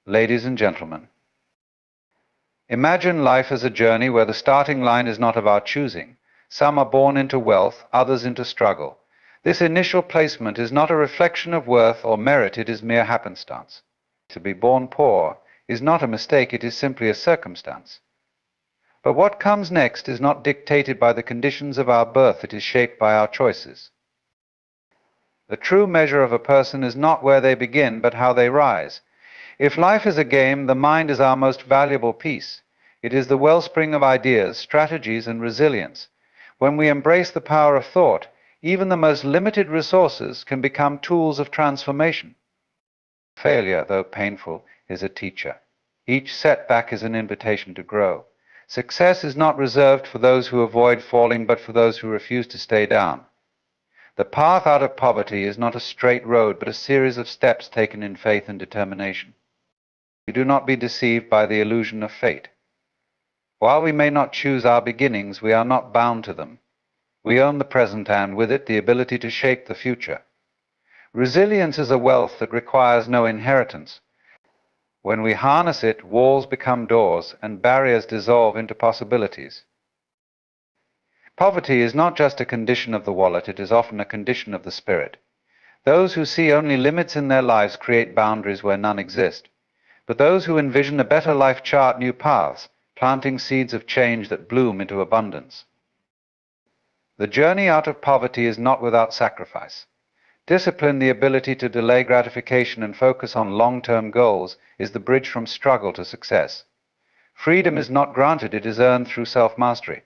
Ladies and gentlemen, imagine life as a journey where the starting line is not of our choosing. Some are born into wealth, others into struggle. This initial placement is not a reflection of worth or merit, it is mere happenstance. To be born poor is not a mistake, it is simply a circumstance. But what comes next is not dictated by the conditions of our birth, it is shaped by our choices. The true measure of a person is not where they begin, but how they rise. If life is a game, the mind is our most valuable piece. It is the wellspring of ideas, strategies, and resilience. When we embrace the power of thought, even the most limited resources can become tools of transformation. Failure, though painful, is a teacher. Each setback is an invitation to grow. Success is not reserved for those who avoid falling, but for those who refuse to stay down. The path out of poverty is not a straight road, but a series of steps taken in faith and determination. Do not be deceived by the illusion of fate. While we may not choose our beginnings, we are not bound to them. We own the present and, with it, the ability to shape the future. Resilience is a wealth that requires no inheritance. When we harness it, walls become doors and barriers dissolve into possibilities. Poverty is not just a condition of the wallet, it is often a condition of the spirit. Those who see only limits in their lives create boundaries where none exist. But those who envision a better life chart new paths, planting seeds of change that bloom into abundance. The journey out of poverty is not without sacrifice. Discipline, the ability to delay gratification and focus on long-term goals, is the bridge from struggle to success. Freedom is not granted, it is earned through self-mastery.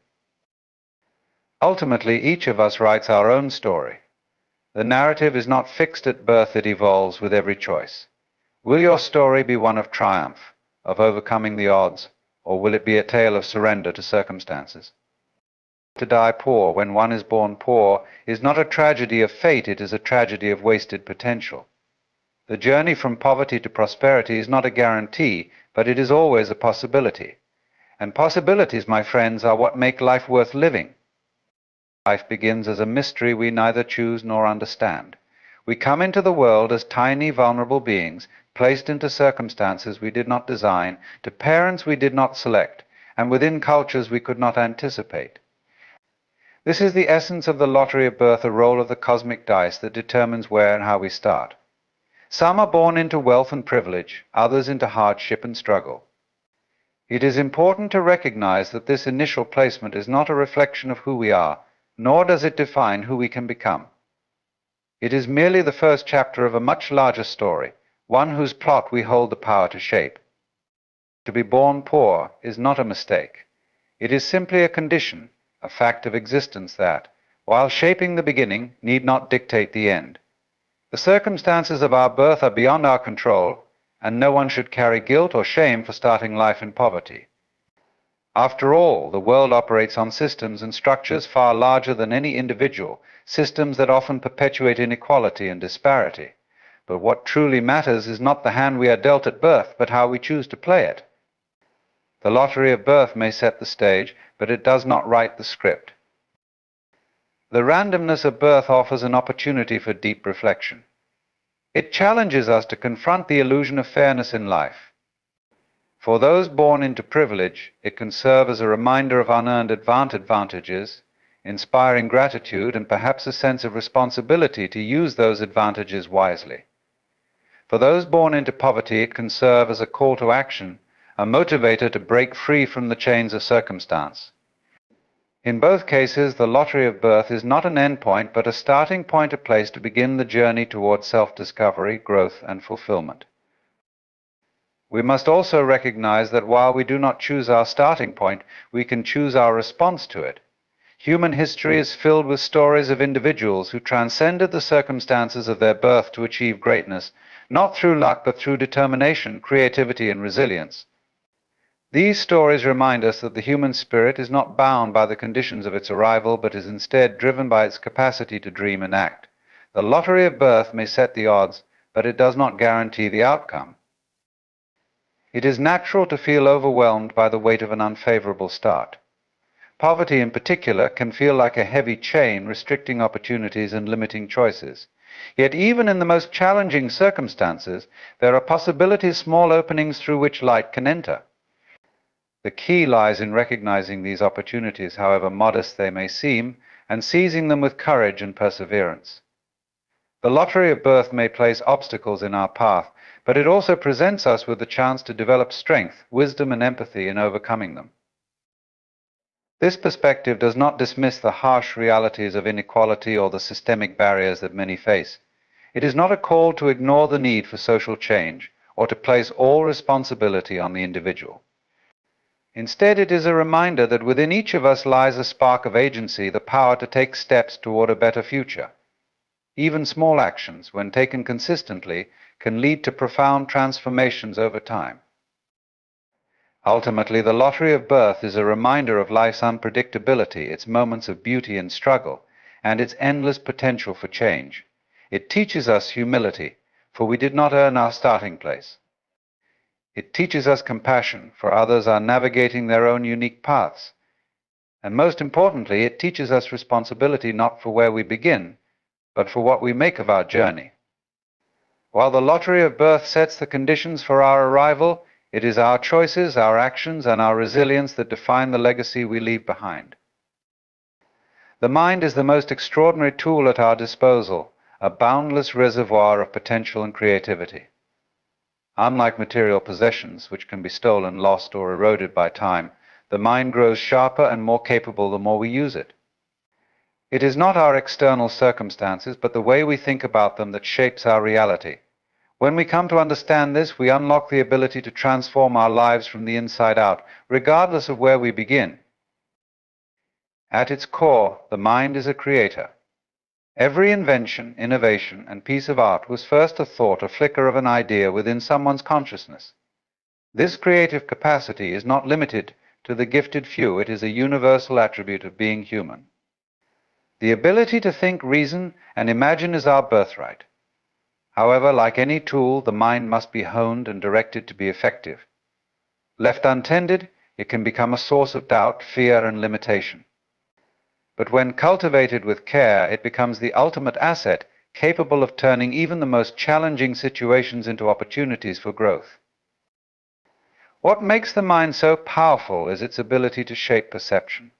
Ultimately, each of us writes our own story. The narrative is not fixed at birth, it evolves with every choice. Will your story be one of triumph, of overcoming the odds, or will it be a tale of surrender to circumstances? To die poor when one is born poor is not a tragedy of fate, it is a tragedy of wasted potential. The journey from poverty to prosperity is not a guarantee, but it is always a possibility. And possibilities, my friends, are what make life worth living. Life begins as a mystery we neither choose nor understand. We come into the world as tiny, vulnerable beings, placed into circumstances we did not design, to parents we did not select, and within cultures we could not anticipate. This is the essence of the lottery of birth, a roll of the cosmic dice that determines where and how we start. Some are born into wealth and privilege, others into hardship and struggle. It is important to recognize that this initial placement is not a reflection of who we are, nor does it define who we can become. It is merely the first chapter of a much larger story, one whose plot we hold the power to shape. To be born poor is not a mistake. It is simply a condition, a fact of existence that, while shaping the beginning, need not dictate the end. The circumstances of our birth are beyond our control, and no one should carry guilt or shame for starting life in poverty. After all, the world operates on systems and structures far larger than any individual, systems that often perpetuate inequality and disparity. But what truly matters is not the hand we are dealt at birth, but how we choose to play it. The lottery of birth may set the stage, but it does not write the script. The randomness of birth offers an opportunity for deep reflection. It challenges us to confront the illusion of fairness in life. For those born into privilege, it can serve as a reminder of unearned advantages, inspiring gratitude and perhaps a sense of responsibility to use those advantages wisely. For those born into poverty, it can serve as a call to action, a motivator to break free from the chains of circumstance. In both cases, the lottery of birth is not an endpoint, but a starting point, a place to begin the journey towards self-discovery, growth, and fulfillment. We must also recognize that while we do not choose our starting point, we can choose our response to it. Human history is filled with stories of individuals who transcended the circumstances of their birth to achieve greatness, not through luck, but through determination, creativity, and resilience. These stories remind us that the human spirit is not bound by the conditions of its arrival, but is instead driven by its capacity to dream and act. The lottery of birth may set the odds, but it does not guarantee the outcome. It is natural to feel overwhelmed by the weight of an unfavorable start. Poverty in particular can feel like a heavy chain restricting opportunities and limiting choices. Yet even in the most challenging circumstances, there are possibilities, small openings through which light can enter. The key lies in recognizing these opportunities, however modest they may seem, and seizing them with courage and perseverance. The lottery of birth may place obstacles in our path, but it also presents us with the chance to develop strength, wisdom, and empathy in overcoming them. This perspective does not dismiss the harsh realities of inequality or the systemic barriers that many face. It is not a call to ignore the need for social change or to place all responsibility on the individual. Instead, it is a reminder that within each of us lies a spark of agency, the power to take steps toward a better future. Even small actions, when taken consistently, can lead to profound transformations over time. Ultimately, the lottery of birth is a reminder of life's unpredictability, its moments of beauty and struggle, and its endless potential for change. It teaches us humility, for we did not earn our starting place. It teaches us compassion, for others are navigating their own unique paths. And most importantly, it teaches us responsibility not for where we begin, but for what we make of our journey. While the lottery of birth sets the conditions for our arrival, it is our choices, our actions, and our resilience that define the legacy we leave behind. The mind is the most extraordinary tool at our disposal, a boundless reservoir of potential and creativity. Unlike material possessions, which can be stolen, lost, or eroded by time, the mind grows sharper and more capable the more we use it. It is not our external circumstances, but the way we think about them that shapes our reality. When we come to understand this, we unlock the ability to transform our lives from the inside out, regardless of where we begin. At its core, the mind is a creator. Every invention, innovation, and piece of art was first a thought, a flicker of an idea within someone's consciousness. This creative capacity is not limited to the gifted few, it is a universal attribute of being human. The ability to think, reason, and imagine is our birthright. However, like any tool, the mind must be honed and directed to be effective. Left untended, it can become a source of doubt, fear, and limitation. But when cultivated with care, it becomes the ultimate asset, capable of turning even the most challenging situations into opportunities for growth. What makes the mind so powerful is its ability to shape perception.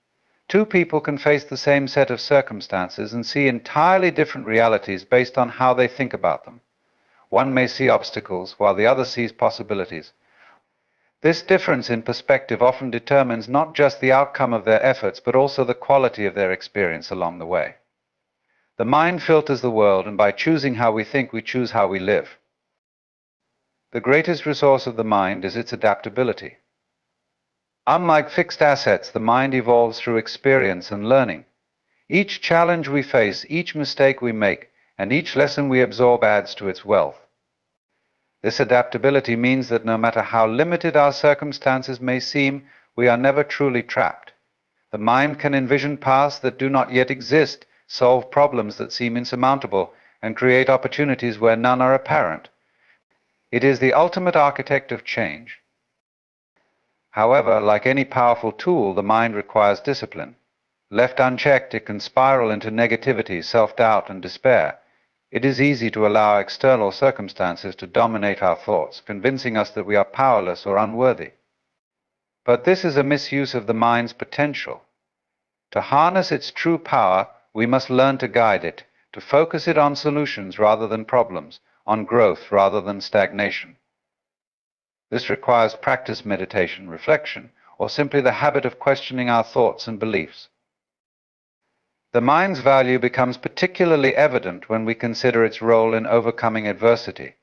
Two people can face the same set of circumstances and see entirely different realities based on how they think about them. One may see obstacles, while the other sees possibilities. This difference in perspective often determines not just the outcome of their efforts, but also the quality of their experience along the way. The mind filters the world, and by choosing how we think, we choose how we live. The greatest resource of the mind is its adaptability. Unlike fixed assets, the mind evolves through experience and learning. Each challenge we face, each mistake we make, and each lesson we absorb adds to its wealth. This adaptability means that no matter how limited our circumstances may seem, we are never truly trapped. The mind can envision paths that do not yet exist, solve problems that seem insurmountable, and create opportunities where none are apparent. It is the ultimate architect of change. However, like any powerful tool, the mind requires discipline. Left unchecked, it can spiral into negativity, self-doubt, and despair. It is easy to allow external circumstances to dominate our thoughts, convincing us that we are powerless or unworthy. But this is a misuse of the mind's potential. To harness its true power, we must learn to guide it, to focus it on solutions rather than problems, on growth rather than stagnation. This requires practice, meditation, reflection, or simply the habit of questioning our thoughts and beliefs. The mind's value becomes particularly evident when we consider its role in overcoming adversity.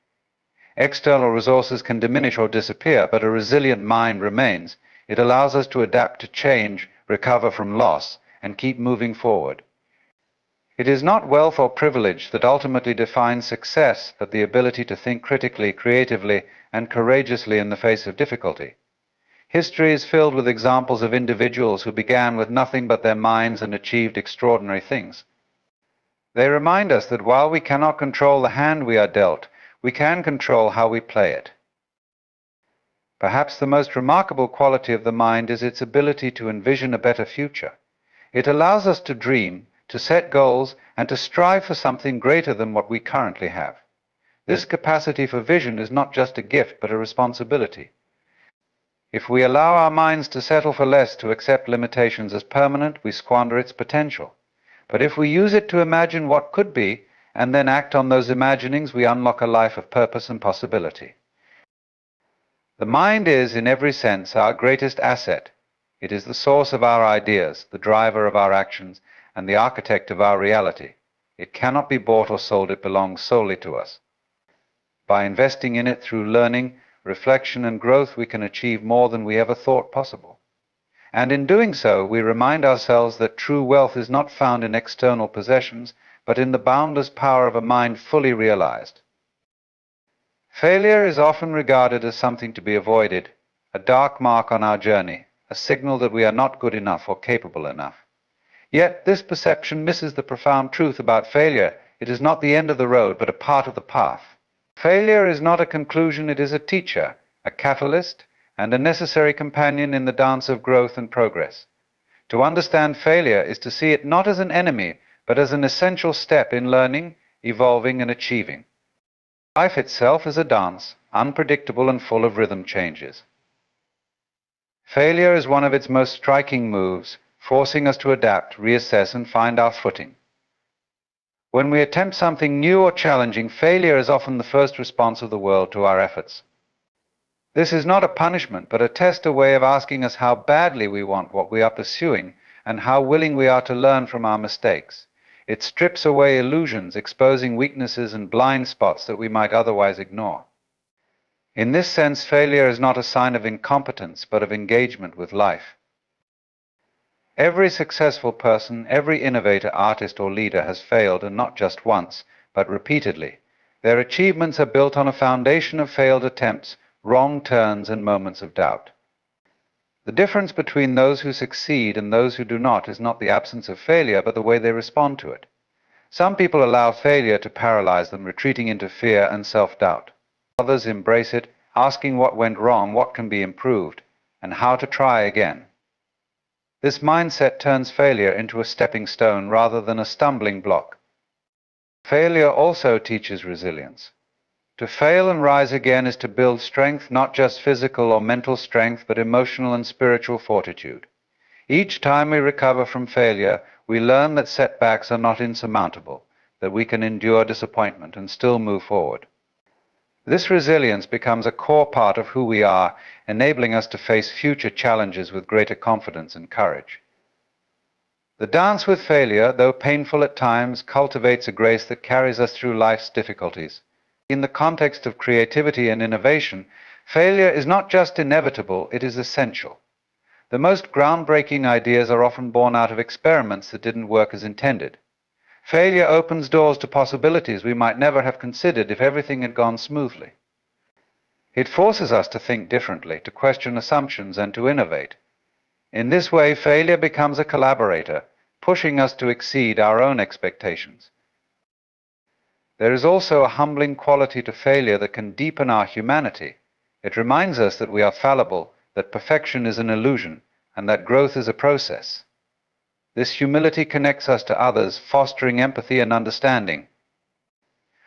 External resources can diminish or disappear, but a resilient mind remains. It allows us to adapt to change, recover from loss, and keep moving forward. It is not wealth or privilege that ultimately defines success, but the ability to think critically, creatively, and courageously in the face of difficulty. History is filled with examples of individuals who began with nothing but their minds and achieved extraordinary things. They remind us that while we cannot control the hand we are dealt, we can control how we play it. Perhaps the most remarkable quality of the mind is its ability to envision a better future. It allows us to dream, to set goals, and to strive for something greater than what we currently have. This capacity for vision is not just a gift, but a responsibility. If we allow our minds to settle for less, to accept limitations as permanent, we squander its potential. But if we use it to imagine what could be, and then act on those imaginings, we unlock a life of purpose and possibility. The mind is, in every sense, our greatest asset. It is the source of our ideas, the driver of our actions, and the architect of our reality. It cannot be bought or sold, it belongs solely to us. By investing in it through learning, reflection, and growth, we can achieve more than we ever thought possible. And in doing so, we remind ourselves that true wealth is not found in external possessions, but in the boundless power of a mind fully realized. Failure is often regarded as something to be avoided, a dark mark on our journey, a signal that we are not good enough or capable enough. Yet this perception misses the profound truth about failure. It is not the end of the road, but a part of the path. Failure is not a conclusion, it is a teacher, a catalyst, and a necessary companion in the dance of growth and progress. To understand failure is to see it not as an enemy, but as an essential step in learning, evolving, and achieving. Life itself is a dance, unpredictable and full of rhythm changes. Failure is one of its most striking moves, forcing us to adapt, reassess, and find our footing. When we attempt something new or challenging, failure is often the first response of the world to our efforts. This is not a punishment, but a test, a way of asking us how badly we want what we are pursuing and how willing we are to learn from our mistakes. It strips away illusions, exposing weaknesses and blind spots that we might otherwise ignore. In this sense, failure is not a sign of incompetence, but of engagement with life. Every successful person, every innovator, artist, or leader has failed, and not just once, but repeatedly. Their achievements are built on a foundation of failed attempts, wrong turns, and moments of doubt. The difference between those who succeed and those who do not is not the absence of failure, but the way they respond to it. Some people allow failure to paralyze them, retreating into fear and self-doubt. Others embrace it, asking what went wrong, what can be improved, and how to try again. This mindset turns failure into a stepping stone rather than a stumbling block. Failure also teaches resilience. To fail and rise again is to build strength, not just physical or mental strength, but emotional and spiritual fortitude. Each time we recover from failure, we learn that setbacks are not insurmountable, that we can endure disappointment and still move forward. This resilience becomes a core part of who we are, enabling us to face future challenges with greater confidence and courage. The dance with failure, though painful at times, cultivates a grace that carries us through life's difficulties. In the context of creativity and innovation, failure is not just inevitable, it is essential. The most groundbreaking ideas are often born out of experiments that didn't work as intended. Failure opens doors to possibilities we might never have considered if everything had gone smoothly. It forces us to think differently, to question assumptions, and to innovate. In this way, failure becomes a collaborator, pushing us to exceed our own expectations. There is also a humbling quality to failure that can deepen our humanity. It reminds us that we are fallible, that perfection is an illusion, and that growth is a process. This humility connects us to others, fostering empathy and understanding.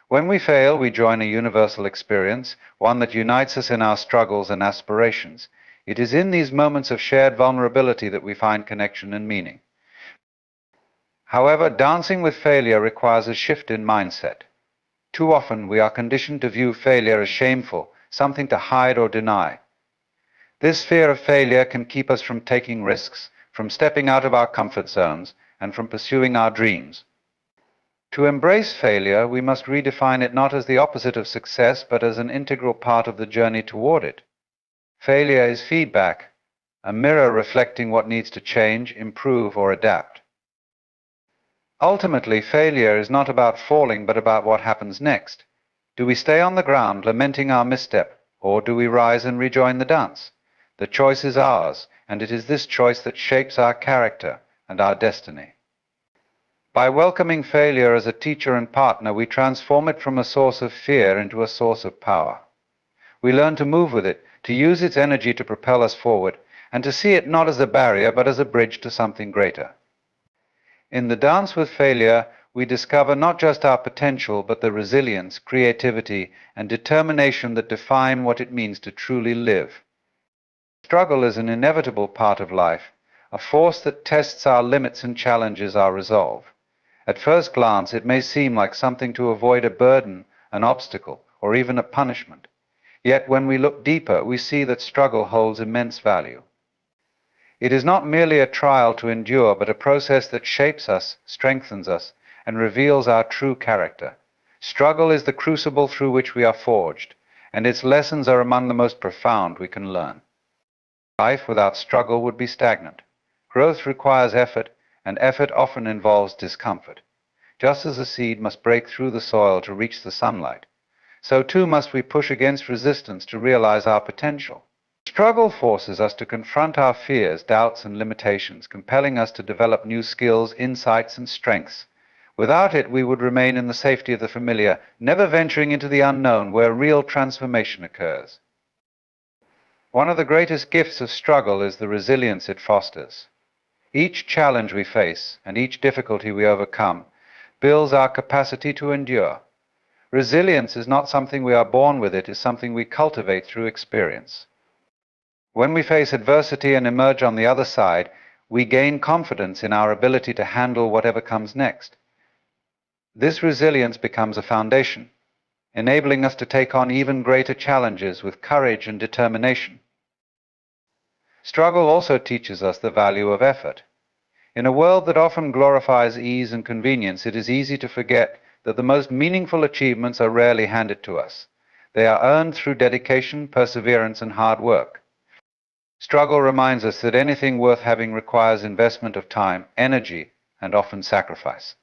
When we fail, we join a universal experience, one that unites us in our struggles and aspirations. It is in these moments of shared vulnerability that we find connection and meaning. However, dancing with failure requires a shift in mindset. Too often, we are conditioned to view failure as shameful, something to hide or deny. This fear of failure can keep us from taking risks, from stepping out of our comfort zones, and from pursuing our dreams. To embrace failure, we must redefine it not as the opposite of success, but as an integral part of the journey toward it. Failure is feedback, a mirror reflecting what needs to change, improve, or adapt. Ultimately, failure is not about falling, but about what happens next. Do we stay on the ground, lamenting our misstep, or do we rise and rejoin the dance? The choice is ours, and it is this choice that shapes our character and our destiny. By welcoming failure as a teacher and partner, we transform it from a source of fear into a source of power. We learn to move with it, to use its energy to propel us forward, and to see it not as a barrier, but as a bridge to something greater. In the dance with failure, we discover not just our potential, but the resilience, creativity, and determination that define what it means to truly live. Struggle is an inevitable part of life, a force that tests our limits and challenges our resolve. At first glance, it may seem like something to avoid a burden, an obstacle, or even a punishment. Yet when we look deeper, we see that struggle holds immense value. It is not merely a trial to endure, but a process that shapes us, strengthens us, and reveals our true character. Struggle is the crucible through which we are forged, and its lessons are among the most profound we can learn. Life without struggle would be stagnant. Growth requires effort, and effort often involves discomfort. Just as a seed must break through the soil to reach the sunlight, so too must we push against resistance to realize our potential. Struggle forces us to confront our fears, doubts, and limitations, compelling us to develop new skills, insights, and strengths. Without it, we would remain in the safety of the familiar, never venturing into the unknown where real transformation occurs. One of the greatest gifts of struggle is the resilience it fosters. Each challenge we face and each difficulty we overcome builds our capacity to endure. Resilience is not something we are born with, it is something we cultivate through experience. When we face adversity and emerge on the other side, we gain confidence in our ability to handle whatever comes next. This resilience becomes a foundation, enabling us to take on even greater challenges with courage and determination. Struggle also teaches us the value of effort. In a world that often glorifies ease and convenience, it is easy to forget that the most meaningful achievements are rarely handed to us. They are earned through dedication, perseverance, and hard work. Struggle reminds us that anything worth having requires investment of time, energy, and often sacrifice.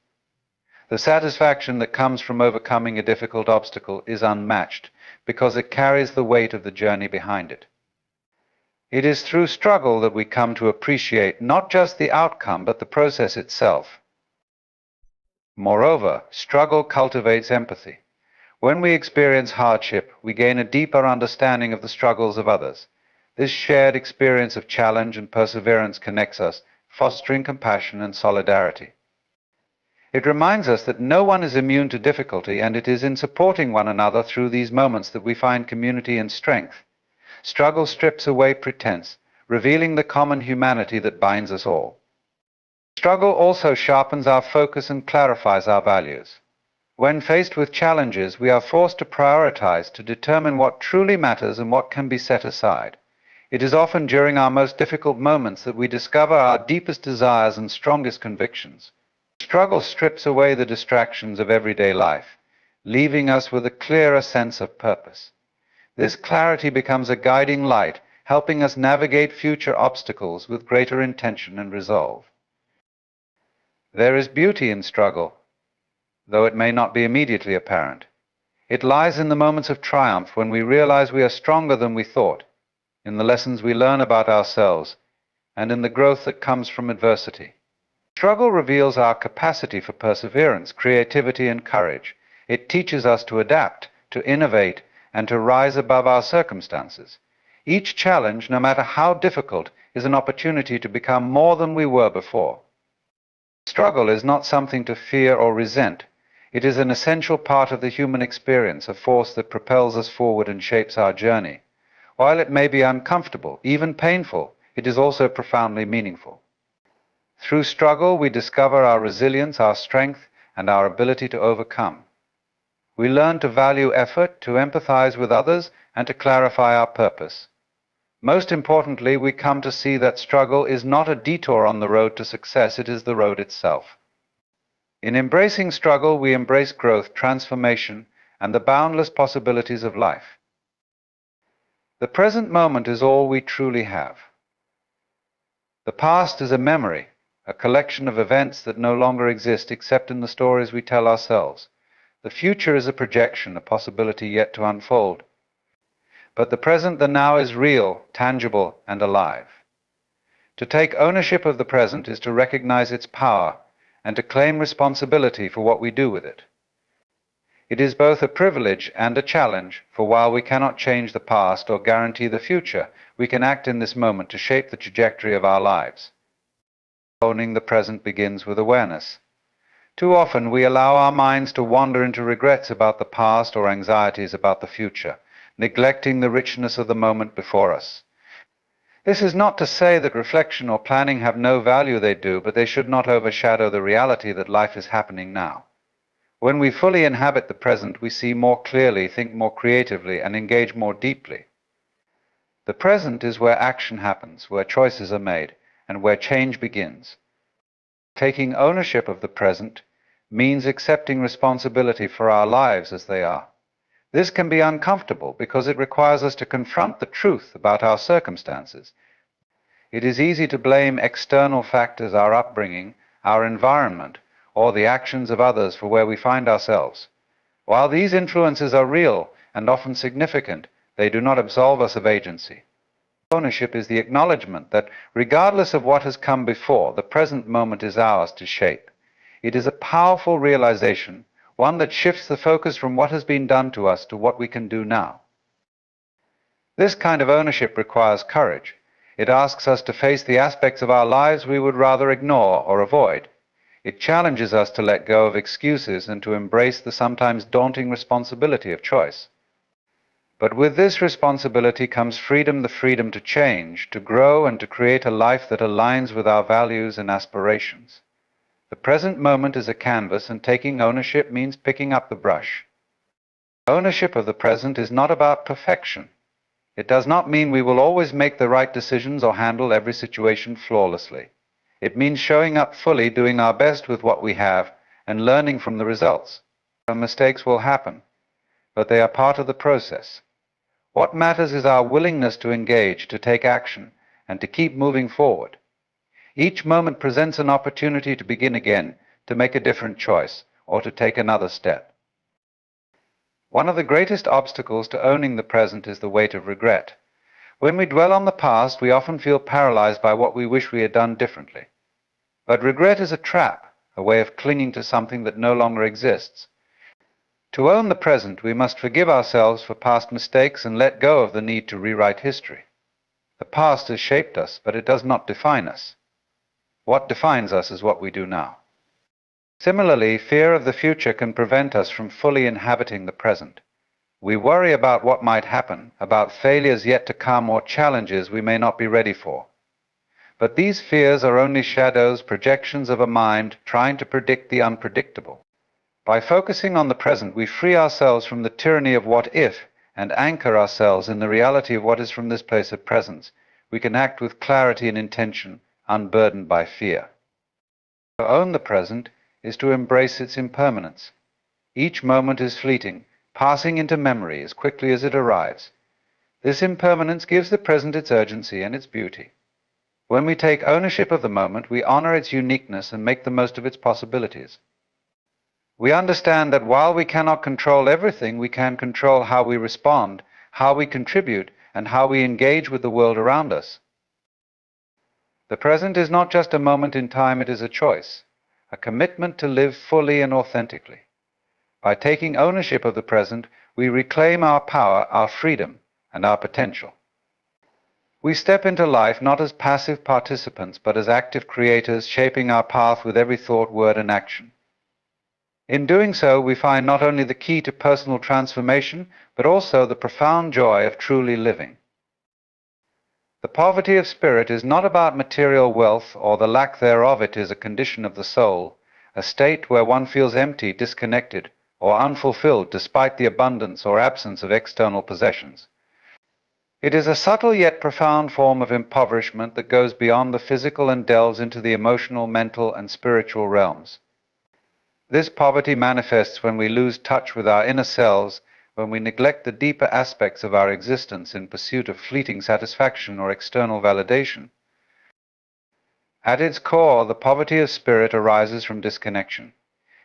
The satisfaction that comes from overcoming a difficult obstacle is unmatched because it carries the weight of the journey behind it. It is through struggle that we come to appreciate not just the outcome, but the process itself. Moreover, struggle cultivates empathy. When we experience hardship, we gain a deeper understanding of the struggles of others. This shared experience of challenge and perseverance connects us, fostering compassion and solidarity. It reminds us that no one is immune to difficulty, and it is in supporting one another through these moments that we find community and strength. Struggle strips away pretense, revealing the common humanity that binds us all. Struggle also sharpens our focus and clarifies our values. When faced with challenges, we are forced to prioritize, to determine what truly matters and what can be set aside. It is often during our most difficult moments that we discover our deepest desires and strongest convictions. Struggle strips away the distractions of everyday life, leaving us with a clearer sense of purpose. This clarity becomes a guiding light, helping us navigate future obstacles with greater intention and resolve. There is beauty in struggle, though it may not be immediately apparent. It lies in the moments of triumph when we realize we are stronger than we thought, in the lessons we learn about ourselves, and in the growth that comes from adversity. Struggle reveals our capacity for perseverance, creativity, and courage. It teaches us to adapt, to innovate, and to rise above our circumstances. Each challenge, no matter how difficult, is an opportunity to become more than we were before. Struggle is not something to fear or resent. It is an essential part of the human experience, a force that propels us forward and shapes our journey. While it may be uncomfortable, even painful, it is also profoundly meaningful. Through struggle, we discover our resilience, our strength, and our ability to overcome. We learn to value effort, to empathize with others, and to clarify our purpose. Most importantly, we come to see that struggle is not a detour on the road to success, it is the road itself. In embracing struggle, we embrace growth, transformation, and the boundless possibilities of life. The present moment is all we truly have. The past is a memory, a collection of events that no longer exist except in the stories we tell ourselves. The future is a projection, a possibility yet to unfold. But the present, the now, is real, tangible, and alive. To take ownership of the present is to recognize its power and to claim responsibility for what we do with it. It is both a privilege and a challenge, for while we cannot change the past or guarantee the future, we can act in this moment to shape the trajectory of our lives. Owning the present begins with awareness. Too often we allow our minds to wander into regrets about the past or anxieties about the future, neglecting the richness of the moment before us. This is not to say that reflection or planning have no value, they do, but they should not overshadow the reality that life is happening now. When we fully inhabit the present, we see more clearly, think more creatively, and engage more deeply. The present is where action happens, where choices are made, and where change begins. Taking ownership of the present means accepting responsibility for our lives as they are. This can be uncomfortable because it requires us to confront the truth about our circumstances. It is easy to blame external factors, our upbringing, our environment, or the actions of others for where we find ourselves. While these influences are real and often significant, they do not absolve us of agency. Ownership is the acknowledgement that, regardless of what has come before, the present moment is ours to shape. It is a powerful realization, one that shifts the focus from what has been done to us to what we can do now. This kind of ownership requires courage. It asks us to face the aspects of our lives we would rather ignore or avoid. It challenges us to let go of excuses and to embrace the sometimes daunting responsibility of choice. But with this responsibility comes freedom, the freedom to change, to grow, and to create a life that aligns with our values and aspirations. The present moment is a canvas, and taking ownership means picking up the brush. Ownership of the present is not about perfection. It does not mean we will always make the right decisions or handle every situation flawlessly. It means showing up fully, doing our best with what we have, and learning from the results. Mistakes will happen, but they are part of the process. What matters is our willingness to engage, to take action, and to keep moving forward. Each moment presents an opportunity to begin again, to make a different choice, or to take another step. One of the greatest obstacles to owning the present is the weight of regret. When we dwell on the past, we often feel paralyzed by what we wish we had done differently. But regret is a trap, a way of clinging to something that no longer exists. To own the present, we must forgive ourselves for past mistakes and let go of the need to rewrite history. The past has shaped us, but it does not define us. What defines us is what we do now. Similarly, fear of the future can prevent us from fully inhabiting the present. We worry about what might happen, about failures yet to come, or challenges we may not be ready for. But these fears are only shadows, projections of a mind trying to predict the unpredictable. By focusing on the present, we free ourselves from the tyranny of what if and anchor ourselves in the reality of what is from this place of presence. We can act with clarity and intention, unburdened by fear. To own the present is to embrace its impermanence. Each moment is fleeting, passing into memory as quickly as it arrives. This impermanence gives the present its urgency and its beauty. When we take ownership of the moment, we honor its uniqueness and make the most of its possibilities. We understand that while we cannot control everything, we can control how we respond, how we contribute, and how we engage with the world around us. The present is not just a moment in time, it is a choice, a commitment to live fully and authentically. By taking ownership of the present, we reclaim our power, our freedom, and our potential. We step into life not as passive participants, but as active creators, shaping our path with every thought, word, and action. In doing so, we find not only the key to personal transformation, but also the profound joy of truly living. The poverty of spirit is not about material wealth, or the lack thereof. It is a condition of the soul, a state where one feels empty, disconnected, or unfulfilled despite the abundance or absence of external possessions. It is a subtle yet profound form of impoverishment that goes beyond the physical and delves into the emotional, mental, and spiritual realms. This poverty manifests when we lose touch with our inner selves, when we neglect the deeper aspects of our existence in pursuit of fleeting satisfaction or external validation. At its core, the poverty of spirit arises from disconnection.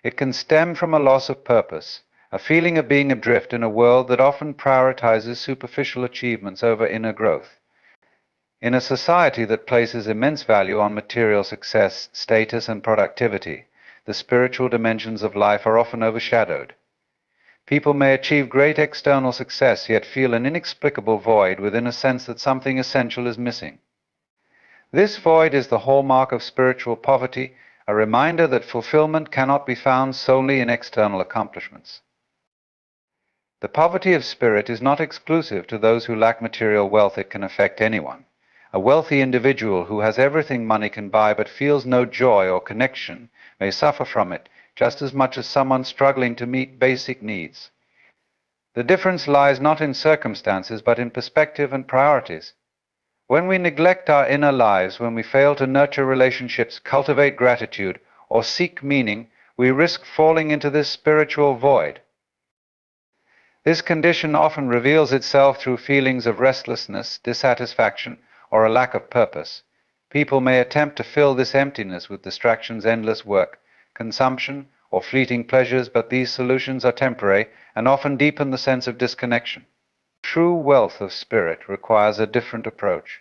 It can stem from a loss of purpose, a feeling of being adrift in a world that often prioritizes superficial achievements over inner growth. In a society that places immense value on material success, status, and productivity, the spiritual dimensions of life are often overshadowed. People may achieve great external success, yet feel an inexplicable void within, a sense that something essential is missing. This void is the hallmark of spiritual poverty, a reminder that fulfillment cannot be found solely in external accomplishments. The poverty of spirit is not exclusive to those who lack material wealth. It can affect anyone. A wealthy individual who has everything money can buy but feels no joy or connection may suffer from it just as much as someone struggling to meet basic needs. The difference lies not in circumstances but in perspective and priorities. When we neglect our inner lives, when we fail to nurture relationships, cultivate gratitude, or seek meaning, we risk falling into this spiritual void. This condition often reveals itself through feelings of restlessness, dissatisfaction, or a lack of purpose. People may attempt to fill this emptiness with distractions, endless work, consumption, or fleeting pleasures, but these solutions are temporary and often deepen the sense of disconnection. True wealth of spirit requires a different approach.